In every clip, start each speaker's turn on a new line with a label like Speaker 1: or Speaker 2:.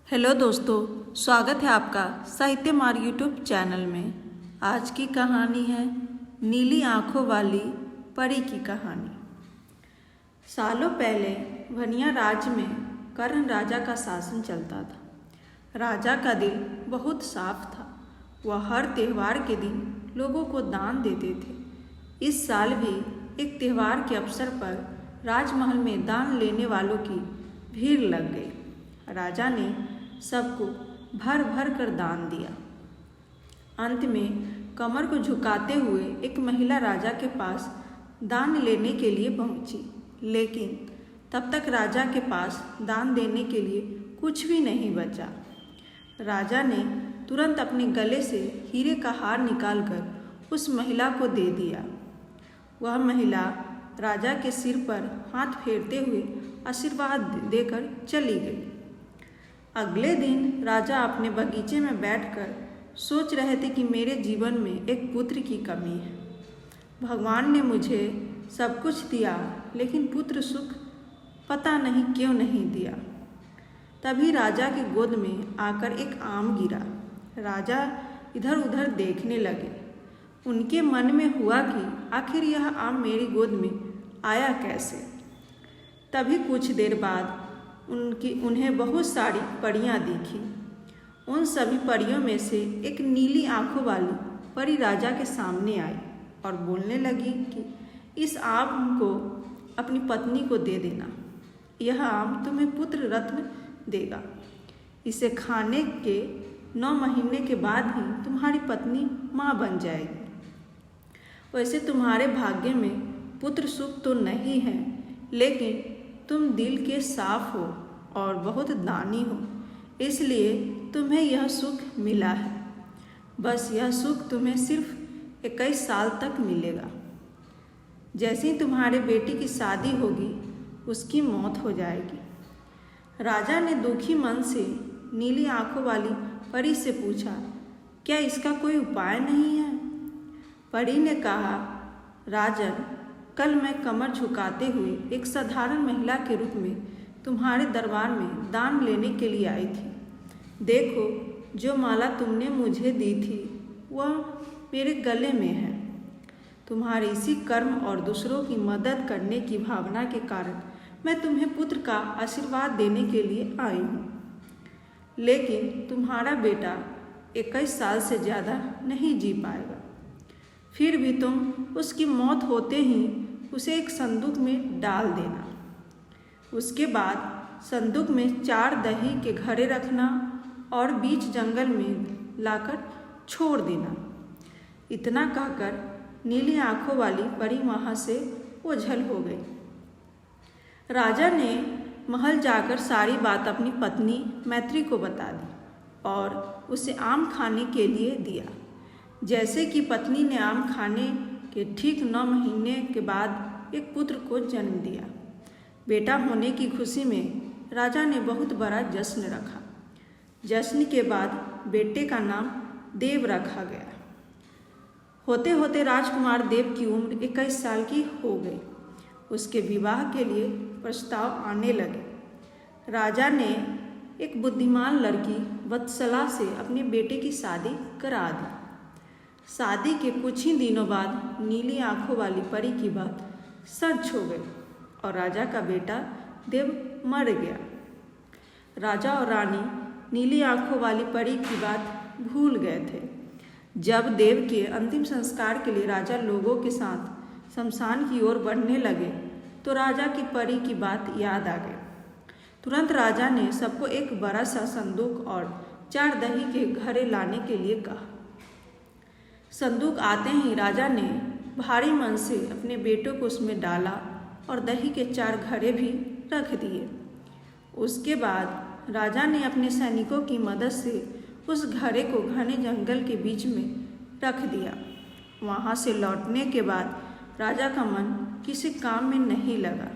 Speaker 1: Hello दोस्तों, स्वागत है आपका साहित्य मार्ग यूट्यूब चैनल में। आज की कहानी है नीली आंखों वाली परी की कहानी। सालों पहले वनिया राज्य में कर्ण राजा का शासन चलता था। राजा का दिल बहुत साफ था। वह हर त्यौहार के दिन लोगों को दान देते थे। इस साल भी एक त्यौहार के अवसर पर राजमहल में दान लेने वालों की भीड़ लग गई। राजा ने सबको भर भर कर दान दिया। अंत में कमर को झुकाते हुए एक महिला राजा के पास दान लेने के लिए पहुंची, लेकिन तब तक राजा के पास दान देने के लिए कुछ भी नहीं बचा। राजा ने तुरंत अपने गले से हीरे का हार निकालकर उस महिला को दे दिया। वह महिला राजा के सिर पर हाथ फेरते हुए आशीर्वाद देकर चली गई। अगले दिन राजा अपने बगीचे में बैठकर सोच रहे थे कि मेरे जीवन में एक पुत्र की कमी है। भगवान ने मुझे सब कुछ दिया, लेकिन पुत्र सुख पता नहीं क्यों नहीं दिया। तभी राजा की गोद में आकर एक आम गिरा। राजा इधर उधर देखने लगे। उनके मन में हुआ कि आखिर यह आम मेरी गोद में आया कैसे। तभी कुछ देर बाद उन्हें बहुत सारी परियां दिखी। उन सभी परियों में से एक नीली आंखों वाली परी राजा के सामने आई और बोलने लगी कि इस आम को अपनी पत्नी को दे देना। यह आम तुम्हें पुत्र रत्न देगा। इसे खाने के 9 महीने के बाद ही तुम्हारी पत्नी माँ बन जाएगी। वैसे तुम्हारे भाग्य में पुत्र सुख तो नहीं है, लेकिन तुम दिल के साफ हो और बहुत दानी हो, इसलिए तुम्हें यह सुख मिला है। बस यह सुख तुम्हें सिर्फ 21 साल तक मिलेगा। जैसे ही तुम्हारे बेटी की शादी होगी, उसकी मौत हो जाएगी। राजा ने दुखी मन से नीली आंखों वाली परी से पूछा, क्या इसका कोई उपाय नहीं है? परी ने कहा, राजन, कल मैं कमर झुकाते हुए एक साधारण महिला के रूप में तुम्हारे दरबार में दान लेने के लिए आई थी। देखो, जो माला तुमने मुझे दी थी वह मेरे गले में है। तुम्हारे इसी कर्म और दूसरों की मदद करने की भावना के कारण मैं तुम्हें पुत्र का आशीर्वाद देने के लिए आई हूँ। लेकिन तुम्हारा बेटा 21 साल से ज़्यादा नहीं जी पाएगा। फिर भी तुम उसकी मौत होते ही उसे एक संदूक में डाल देना। उसके बाद संदूक में 4 दही के घड़े रखना और बीच जंगल में लाकर छोड़ देना। इतना कहकर नीली आंखों वाली परी वहाँ से ओझल हो गई। राजा ने महल जाकर सारी बात अपनी पत्नी मैत्री को बता दी और उसे आम खाने के लिए दिया। जैसे कि पत्नी ने आम खाने के ठीक 9 महीने के बाद एक पुत्र को जन्म दिया। बेटा होने की खुशी में राजा ने बहुत बड़ा जश्न रखा। जश्न के बाद बेटे का नाम देव रखा गया। होते होते राजकुमार देव की उम्र 21 साल की हो गई। उसके विवाह के लिए प्रस्ताव आने लगे। राजा ने एक बुद्धिमान लड़की वत्सला से अपने बेटे की शादी करा दी। शादी के कुछ ही दिनों बाद नीली आंखों वाली परी की बात सच हो गई और राजा का बेटा देव मर गया। राजा और रानी नीली आंखों वाली परी की बात भूल गए थे। जब देव के अंतिम संस्कार के लिए राजा लोगों के साथ शमशान की ओर बढ़ने लगे तो राजा की परी की बात याद आ गई। तुरंत राजा ने सबको एक बड़ा सा संदूक और 4 दही के घड़े लाने के लिए कहा। संदूक आते ही राजा ने भारी मन से अपने बेटों को उसमें डाला और दही के 4 घड़े भी रख दिए। उसके बाद राजा ने अपने सैनिकों की मदद से उस घड़े को घने जंगल के बीच में रख दिया। वहाँ से लौटने के बाद राजा का मन किसी काम में नहीं लगा।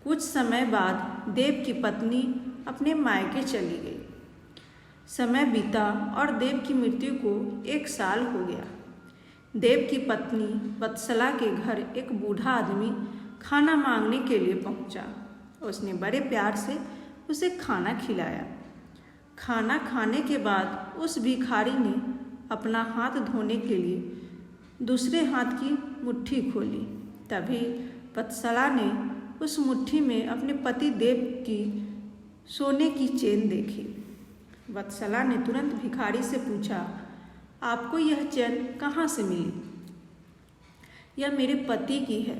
Speaker 1: कुछ समय बाद देव की पत्नी अपने मायके चली गई। समय बीता और देव की मृत्यु को 1 साल हो गया। देव की पत्नी वत्सला के घर एक बूढ़ा आदमी खाना मांगने के लिए पहुंचा। उसने बड़े प्यार से उसे खाना खिलाया। खाना खाने के बाद उस भिखारी ने अपना हाथ धोने के लिए दूसरे हाथ की मुट्ठी खोली। तभी वत्सला ने उस मुट्ठी में अपने पति देव की सोने की चेन देखी। वत्सला ने तुरंत भिखारी से पूछा, आपको यह चेन कहाँ से मिली? यह मेरे पति की है,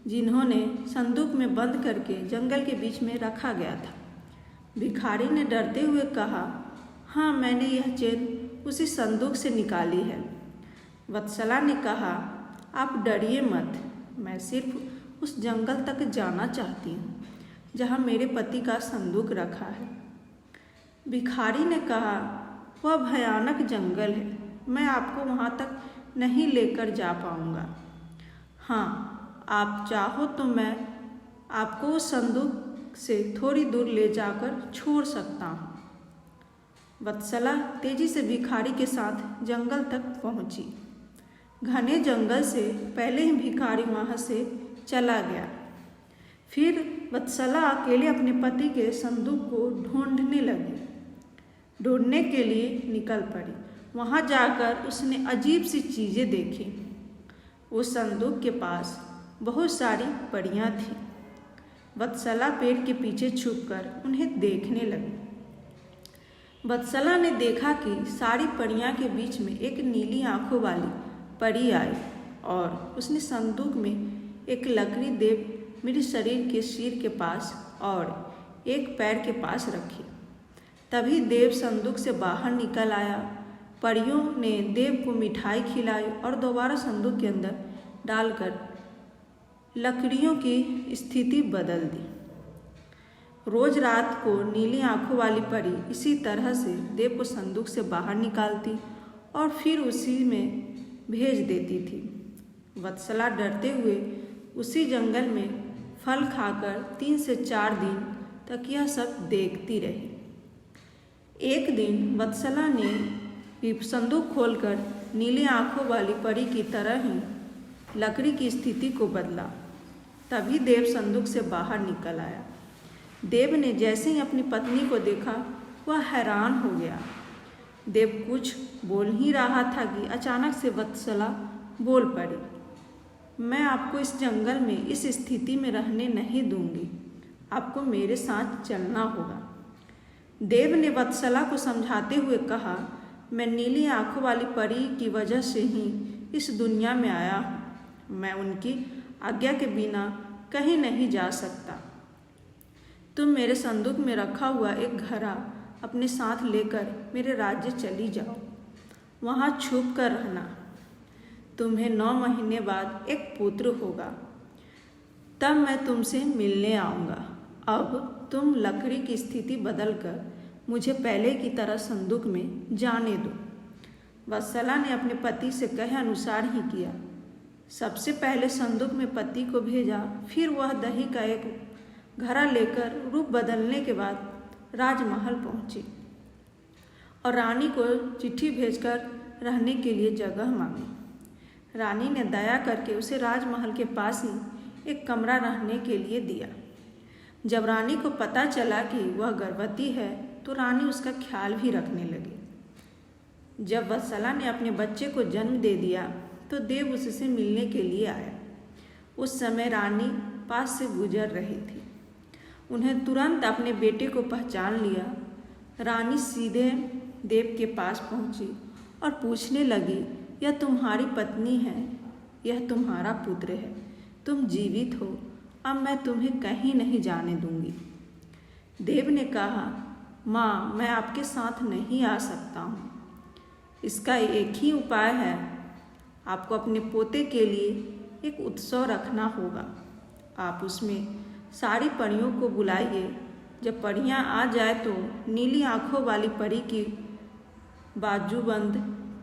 Speaker 1: जिन्होंने संदूक में बंद करके जंगल के बीच में रखा गया था। भिखारी ने डरते हुए कहा, हाँ, मैंने यह चेन उसी संदूक से निकाली है। वत्सला ने कहा, आप डरिए मत, मैं सिर्फ उस जंगल तक जाना चाहती हूँ जहाँ मेरे पति का संदूक रखा है। भिखारी ने कहा, वह भयानक जंगल है, मैं आपको वहाँ तक नहीं लेकर जा पाऊँगा। हाँ, आप चाहो तो मैं आपको उस संदूक से थोड़ी दूर ले जाकर छोड़ सकता हूँ। वत्सला तेजी से भिखारी के साथ जंगल तक पहुँची। घने जंगल से पहले ही भिखारी वहाँ से चला गया। फिर वत्सला अकेले अपने पति के संदूक को ढूंढने लगी। ढूंढने के लिए निकल पड़ी। वहाँ जाकर उसने अजीब सी चीज़ें देखी। उस संदूक के पास बहुत सारी परियां थीं। वत्सला पेड़ के पीछे छुपकर उन्हें देखने लगी। वत्सला ने देखा कि सारी परियां के बीच में एक नीली आंखों वाली परी आई और उसने संदूक में एक लकड़ी देव मेरे शरीर के सिर के पास और एक पैर के पास रखी। तभी देव संदूक से बाहर निकल आया। परियों ने देव को मिठाई खिलाई और दोबारा संदूक के अंदर डालकर लकड़ियों की स्थिति बदल दी। रोज रात को नीली आंखों वाली परी इसी तरह से देव को संदूक से बाहर निकालती और फिर उसी में भेज देती थी। वत्सला डरते हुए उसी जंगल में फल खाकर 3 से 4 दिन तक यह सब देखती रही। एक दिन वत्सला ने भी संदूक खोलकर नीली आंखों वाली परी की तरह ही लकड़ी की स्थिति को बदला। तभी देव संदूक से बाहर निकल आया। देव ने जैसे ही अपनी पत्नी को देखा, वह हैरान हो गया। देव कुछ बोल ही रहा था कि अचानक से वत्सला बोल पड़ी, मैं आपको इस जंगल में इस स्थिति में रहने नहीं दूंगी, आपको मेरे साथ चलना होगा। देव ने वत्सला को समझाते हुए कहा, मैं नीली आंखों वाली परी की वजह से ही इस दुनिया में आया हूँ। मैं उनकी आज्ञा के बिना कहीं नहीं जा सकता। तुम मेरे संदूक में रखा हुआ एक घड़ा अपने साथ लेकर मेरे राज्य चली जाओ, वहाँ छुप कर रहना। तुम्हें 9 महीने बाद एक पुत्र होगा, तब मैं तुमसे मिलने आऊँगा। अब तुम लकड़ी की स्थिति बदलकर मुझे पहले की तरह संदूक में जाने दो। वत्सला ने अपने पति से कहे अनुसार ही किया। सबसे पहले संदूक में पति को भेजा, फिर वह दही का एक घड़ा लेकर रूप बदलने के बाद राजमहल पहुंची और रानी को चिट्ठी भेजकर रहने के लिए जगह मांगी। रानी ने दया करके उसे राजमहल के पास ही एक कमरा रहने के लिए दिया। जब रानी को पता चला कि वह गर्भवती है तो रानी उसका ख्याल भी रखने लगी। जब वत्सला ने अपने बच्चे को जन्म दे दिया तो देव उससे मिलने के लिए आया। उस समय रानी पास से गुजर रही थी। उन्हें तुरंत अपने बेटे को पहचान लिया। रानी सीधे देव के पास पहुंची और पूछने लगी, यह तुम्हारी पत्नी है, यह तुम्हारा पुत्र है, तुम जीवित हो, अब मैं तुम्हें कहीं नहीं जाने दूंगी। देव ने कहा, माँ, मैं आपके साथ नहीं आ सकता हूँ। इसका एक ही उपाय है, आपको अपने पोते के लिए एक उत्सव रखना होगा। आप उसमें सारी परियों को बुलाइए। जब परियां आ जाए तो नीली आंखों वाली परी की बाजूबंद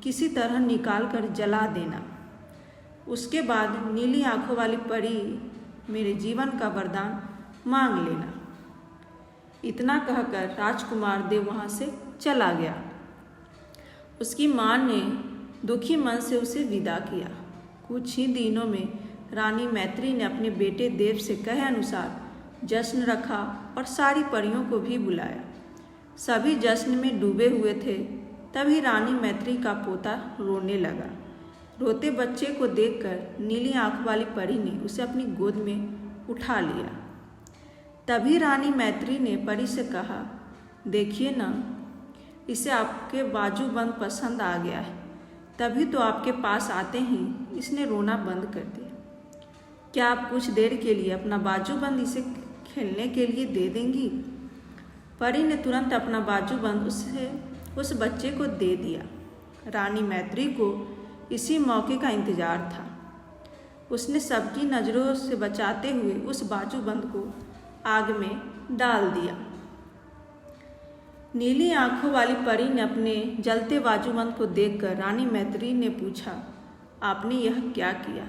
Speaker 1: किसी तरह निकाल कर जला देना। उसके बाद नीली आंखों वाली परी मेरे जीवन का वरदान मांग लेना। इतना कहकर राजकुमार देव वहाँ से चला गया। उसकी माँ ने दुखी मन से उसे विदा किया। कुछ ही दिनों में रानी मैत्री ने अपने बेटे देव से कहे अनुसार जश्न रखा और सारी परियों को भी बुलाया। सभी जश्न में डूबे हुए थे। तभी रानी मैत्री का पोता रोने लगा। रोते बच्चे को देखकर नीली आंख वाली परी ने उसे अपनी गोद में उठा लिया। तभी रानी मैत्री ने परी से कहा, देखिए ना, इसे आपके बाजूबंद पसंद आ गया है, तभी तो आपके पास आते ही इसने रोना बंद कर दिया। क्या आप कुछ देर के लिए अपना बाजूबंद इसे खेलने के लिए दे देंगी? परी ने तुरंत अपना बाजूबंद उस बच्चे को दे दिया। रानी मैत्री को इसी मौके का इंतजार था। उसने सबकी नज़रों से बचाते हुए उस बाजूबंद को आग में डाल दिया। नीली आंखों वाली परी ने अपने जलते बाजूबंद को देखकर रानी मैत्री ने पूछा, आपने यह क्या किया?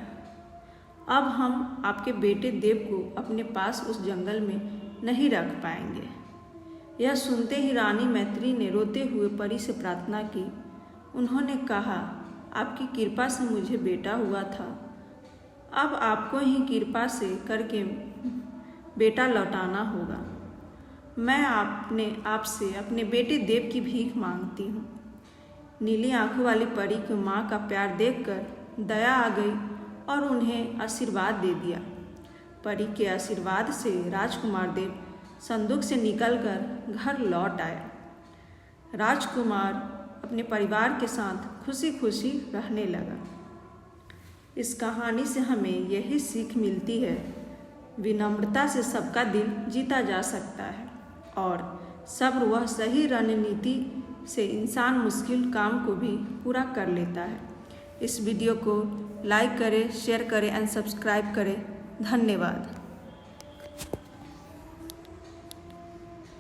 Speaker 1: अब हम आपके बेटे देव को अपने पास उस जंगल में नहीं रख पाएंगे। यह सुनते ही रानी मैत्री ने रोते हुए परी से प्रार्थना की। उन्होंने कहा, आपकी कृपा से मुझे बेटा हुआ था, अब आपको ही कृपा से करके बेटा लौटाना होगा। मैं आपसे अपने बेटे देव की भीख मांगती हूँ। नीली आंखों वाली परी की माँ का प्यार देखकर दया आ गई और उन्हें आशीर्वाद दे दिया। परी के आशीर्वाद से राजकुमार देव संदूक से निकलकर घर लौट आया। राजकुमार अपने परिवार के साथ खुशी खुशी रहने लगा। इस कहानी से हमें यही सीख मिलती है, विनम्रता से सबका दिल जीता जा सकता है और सब्र व सही रणनीति से इंसान मुश्किल काम को भी पूरा कर लेता है। इस वीडियो को लाइक करें, शेयर करें एंड सब्सक्राइब करें। धन्यवाद।